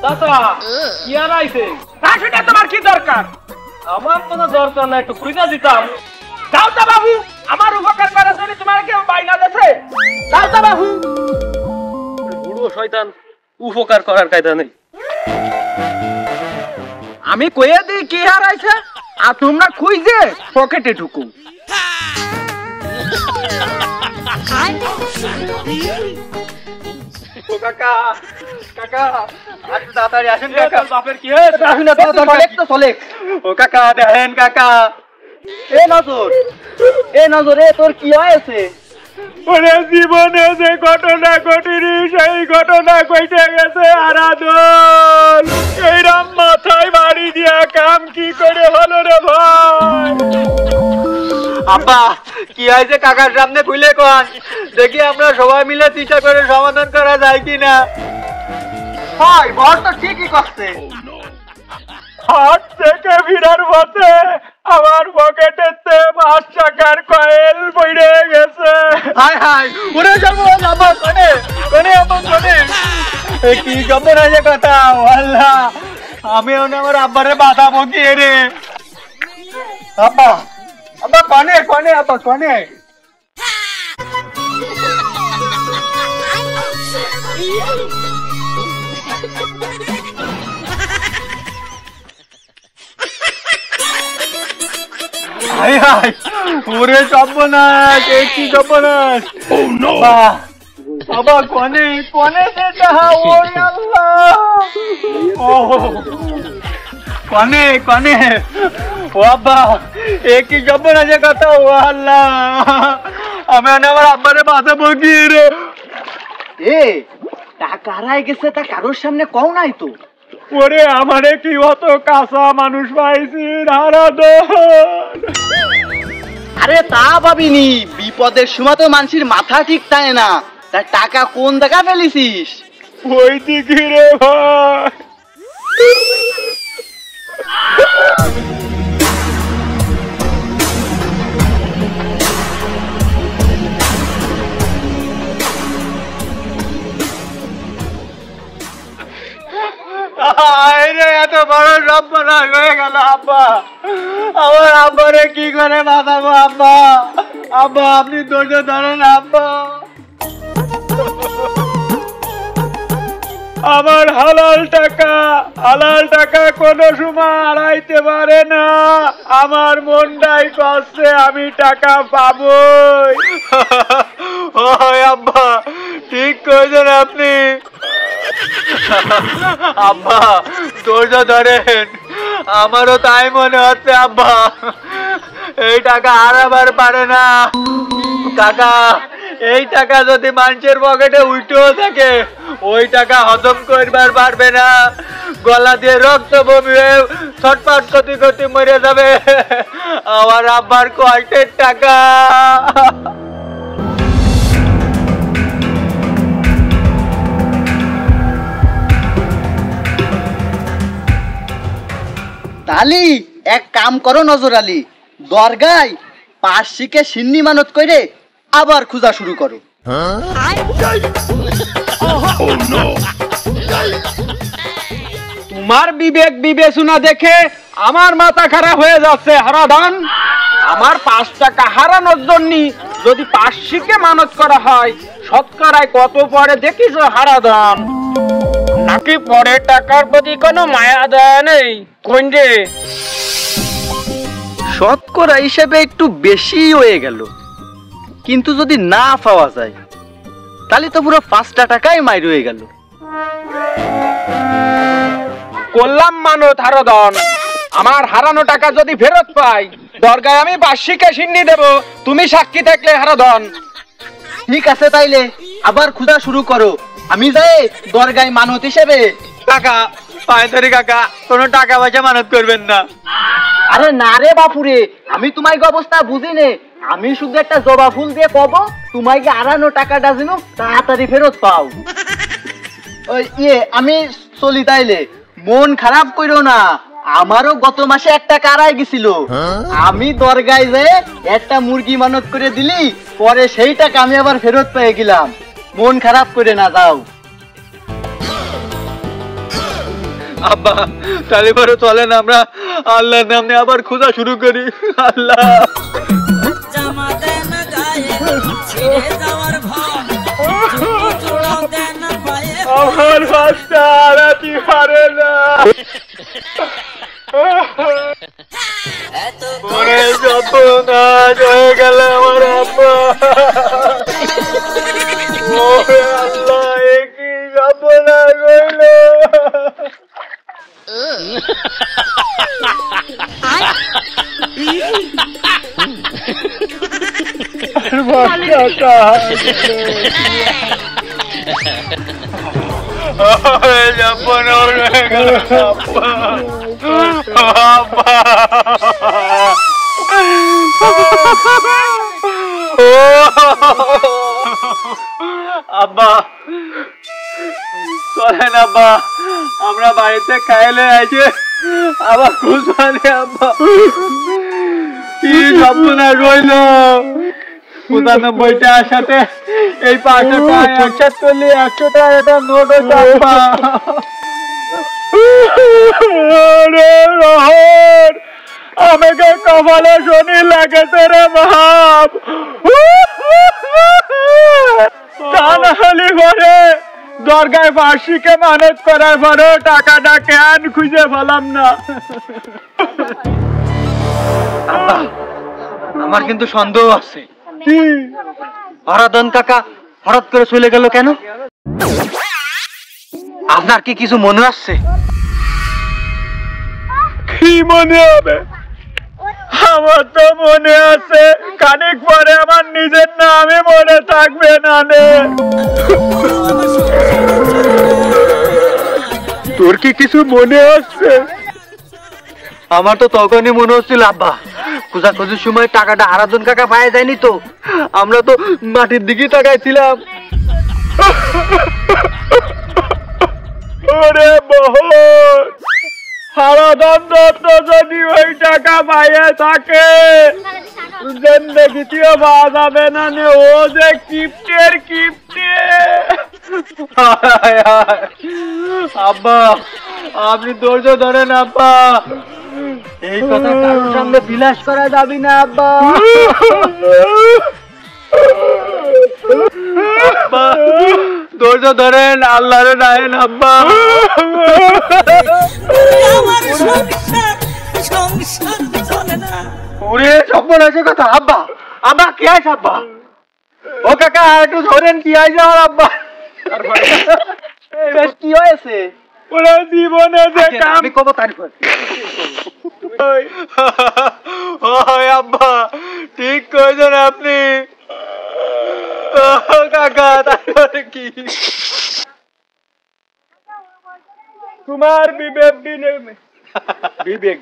চাচা কি আর আইছে? সেটা তোমার কি দরকার? আমার কোনো দরকার নাই, একটু খুঁজা দিতাম। যাও তো বাবু, আমার উপকার করার জন্য তোমার কেউ বাইনা দেছে। যাও তো বাবু। বুড়ো শয়তান, উপকার করার কায়দা নেই। আমি কইয়া দিই কি হারাইছে, আর তোমরা খুঁজে পকেটে ঢুকো। ও কাকা, কাকা একটু তাড়াতাড়ি আসেন কাকা। বাপের কি হয়েছে? আসুন না, চলে তো চলে। ও কাকা দেখেন কাকা। এ নজর এ তোর কি হয়েছে? ওরে জীবনে যে ঘটনা ঘটিনি সেই ঘটনা কইতে গেছে আরাধন। এইরকম মাথায় বাড়ি দিয়া কাম কি করে হলো রে ভাই? আব্বা কি হয়েছে কাকার সামনে খুলে কোন, দেখি আমরা সবাই মিলে চেষ্টা করে সমাধান করা যায় কিনা। হয় বর তো ঠিকই করছে। হাট থেকে ফিরার পথে আমার পকেটেতে 5 টাকার কয়েল পড়ে গেছে। হায় হায় উড়ে যাবো আমার কোনে কোনে আমার কোনে। কি জমে না যে কথা আল্লাহ, আমি আমার আব্বারে বাধা বকিয়ে রে। আব্বা আব্বা কোনে কোনে আব্বা কোনে? হায় হায় ওরে সর্বনাশ, কি সর্বনাশ। বাবা কোনে কোনে যেটা ওরে আল্লাহ। ও কোনে কোনে ও আব্বা, কি সর্বনাশ কথা। ও আল্লাহ, আমি আমার আব্বারে বাধা বকিয়ে রে। এ টাকা হারাই গেছে, তা কারোর সামনে কও নাই তো? ওরে আমারে কি অত কাঁচা মানুষ পাইছি হারাধন। আরে তা ভাবিনি, বিপদের সময় তো মানুষের মাথা ঠিক থাকে না। তার টাকা কোন জায়গা ফেলেছিস? ওই দিকে রে ভাই। এত বড় সর্বনাশ হয়ে গেল আব্বা। আমার আব্বারে কি করে বাঁচাবো আব্বা? আব্বা আপনি ধৈর্য ধরেন আব্বা। আমার হালাল টাকা কোনো সময় হারাইতে পারে না। আমার মনটাই কষ্টে, আমি টাকা পাবোই। আব্বা ঠিক কইছেন আপনি। আব্বা ধৈর্য ধরেন, আমারও তাই মনে হচ্ছে আব্বা। এই টাকা হারাবার পারে না কাকা। এই টাকা যদি মানুষের পকেটে উঠেও থাকে, ওই টাকা হজম করবার পারবে না। গলা দিয়ে রক্ত বমি হয়ে ছটফট করতে করতে মরে যাবে। আমার আব্বার কষ্টের টাকা। তালি এক কাম করো নজর আলী, দরগায় পার্শ্বিকে সিন্নি মানত করে আবার খোঁজা শুরু করো। তোমার বিবেক বিবেচনা দেখে আমার মাথা খারাপ হয়ে যাচ্ছে হারাধন। আমার 5 টাকা হারানোর জন্য যদি পার্শ্বিকে মানত করা হয়, শতকরায় কত পরে দেখিস হারাধন? নাকি পরে টাকার প্রতি কোনো মায়া দয়া নেই কোন রে? শতকরা হিসেবে একটু বেশি হয়ে গেল, কিন্তু যদি না পাওয়া যায় তাহলে তো পুরো 5 টাকাই মাইর হয়ে গেল। করলাম মানত হারাধন, আমার হারানো টাকা যদি ফেরত পাই, দরগায় আমি বার্ষিকে সিন্নি দেব, তুমি সাক্ষী থাকলে হারাধন। ঠিক আছে, তাইলে আবার খোঁজা শুরু করো। আমি যাই দরগায় মানত হিসেবে। কাকা পায়ে ধরি কাকা, কোনো টাকা পয়সা মানত করবেন না। আরে না রে বাপুরে, আমি তোমাকে অবস্থা বুঝি নে। আমি শুধু একটা জবা ফুল দিয়ে কব তোমাকে হারানো টাকাটা যেন তাড়াতাড়ি ফেরত পাও। ওই আমি চলি তাইলে, মন খারাপ করো না। আমারও গত মাসে একটা কারাই গেছিল। আমি দরগায় যেয়ে একটা মুরগি মানত করে দিলি, পরে সেই টাকা আমি আবার ফেরত পেয়ে গেলাম। মন খারাপ করে না, যাও। আব্বা তাহলে পরে চলেন আমরা আল্লাহর নামে আবার খোঁজা শুরু করি। আল্লাহ আমার বাচ্চা হারাতে পারে না। ওরে সর্বনাশ হয়ে গেল আমার আব্বা। ওরে আল্লাহ এ কি সর্বনাশ হইল। বাচ্চাটা সর্বনাশ হয়ে গেল আব্বা। আব্বা চলেন আব্বা আমরা বাড়িতে খাইলে আছে আবার খুঁজবানে। আব্বা কি সর্বনাশ রইল। 95 টাকার সাথে এই 500 টাকা একসাথ করলে 100 টাকা একটা নোট হইতো আব্বা। আমাকে কপালে শনি লাগেছে রে বাপ। পরে দরগায় বার্ষিকে মানত করার পরেও টাকাটা কেন খুঁজে পেলাম না। আমার কিন্তু সন্দেহ আছে। হরাধন কাকা হঠাৎ করে চলে গেল কেন? আপনার কি কিছু মনে আসছে? কি মনে হবে? আমার তো মনে আছে খানিক পরে আমার নিজের নামে মনে থাকবে না রে। তোর কি কিছু মনে আসছে? আমার তো তখনই মনে হচ্ছিল আব্বা খোঁজাখুঁজির সময় টাকাটা আরাধন কাকা পায়ে যায়নি তো, আমরা তো মাটির দিকে তাকাইছিলাম। ওরে বহন আরাধন দত্ত যদি ওই টাকা পাইয়ে থাকে জিন্দেগিতেও পাওয়া যাবে না। ও যে কিপ্টের কিপ্টে। আব্বা আপনি ধৈর্য ধরেন আব্বা, এই কথা কারোর সামনে বিলাস করা যাবে না আব্বা। আব্বা ধৈর্য ধরেন আল্লাহরে ডাকেন আব্বা। ওরে সর্বনাশের কথা আব্বা। আব্বা কি আছে আব্বা? ও কাকা একটু ধরেন কি আছে আমার আব্বা। কি হয়েছে? ওরা জীবনে যে আমি কব তারিফ আব্বা ঠিক কইছেন আপনি কাকা। তারপরে কি তোমার বিবেক বিবেক